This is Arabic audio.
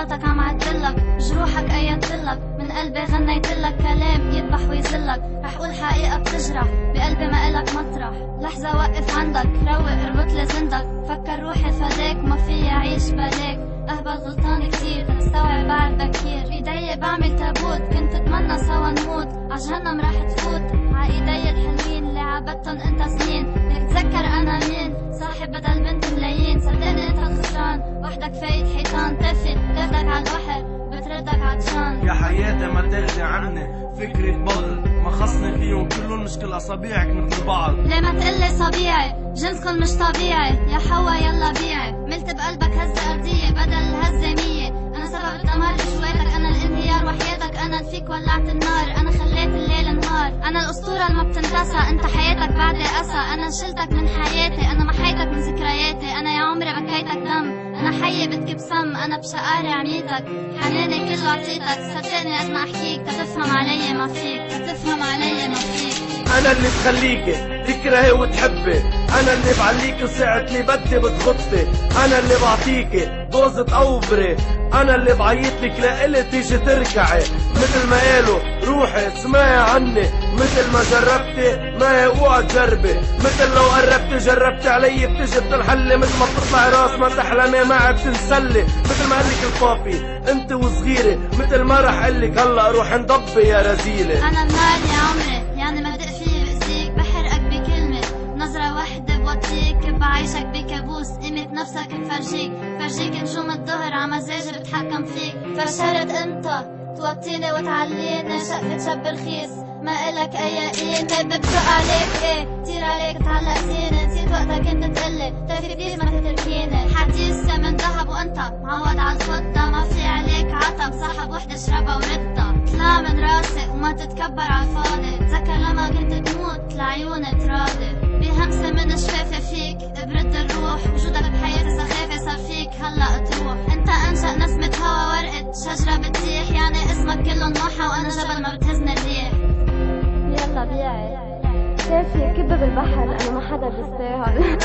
دمعتك عم عدلك، جروحك ايدتلك، من قلبي غنيتلك كلام يذبح ويذلك. رح قول حقيقة بتجرح، بقلبي ما إلك مطرح. لحظة وقف عندك، روق اربط لي زندك. فكر روحي فداك، ما في اعيش بلاك. اهبل غلطان كتير، استوعب بعد بكير. ايدي بعمل تابوت، كنت اتمنى سوا نموت. عجهنم راح تفوت، عايدي الحلوين اللي عبدتن انت سنين. لك تذكر انا مين، صاحب بدل بنت ملايين. صدقني انت الخسران، وحدك فايت حيطان. تافت تاخدك عالبحر، بتردك عطشان. يا حياتي ما تاخدي عني فكرة بغل، ما خصني فيهم كلهم مش كل اصابيعك مثل بعض. ليه ما تقلي صبيعي، جنسكن مش طبيعي. يا حوا يلا بيعي، ملت بقلبك هزة أرضية بدل الهزة 100. أنا سبب الدمار بشويتك، أنا الانهيار وحياتك. أنا فيك ولعت النار، أنا خليت الليل نهار. أنا الأسطورة اللي ما بتنتسى، أنت حياتك بعدي أسى. أنا شلتك من حياتي، أنا محيتك من ذكرياتي. أنا يا عمري بكيتك دم، أنا حية بدك بسم. أنا بشقاري عميتك، حناني كله عطيتك. صدقني قد ما أحكيك تفهم علي ما فيك، تفهم علي ما فيك. انا اللي بخليكي تكرهي وتحبي، انا اللي بعليكي وساعة اللي بدي بتغطي. انا اللي بعطيكي دوزة اوبري، انا اللي بعيطلك لإلي تيجي تركعي. مثل ما قالوا روحي اسمعي عني، مثل ما جربتي ما اوعى تجربي. مثل لو قربتي جربتي علي بتجي بتنحلي. مثل ما بتطلعي راس ما تحلمي معي بتنسلي. مثل ما قالك البابي انت وصغيرة، مثل ما رح قلك هلا روح انضبي يا رزيلة. أنا النار يا عمري، يعني ما دق فيه بأذيك. بحرقك بكلمة، نظرة واحدة بوطيك. بعيشك بكابوس، قيمة نفسك بفرجيك. فرجيك نجوم الظهر عمزاجي بتحكم فيك. فرشرت امتى توطيني وتعليني، شقفة شب رخيص ما إلك أي قيمة. ببدق عليك ايه كتير عليك تعلق فيني. نسيت وقتها كنت تقلي تافي بليز ما تتركيني. حديثة من ذهب وانت معود على الفضة. ما في عليك عتب، صاحب وحدة اشربها وردها. اطلع من راسي وما تتكبر عالفاضي. تذكر لما كنت تموت لعيوني تراضي. بهمسة من شفافة فيك برد الروح. وجودك بحياتي سخافة صار فيك هلأ تروح. انت انشأ نسمة هوا ورقة شجرة بتزيح. يعني اسمك كله نوحة وانا جبل ما بتهزني الريح. يلا بيعي كافي كبة بالبحر لأنه ما حدا بيستاهل.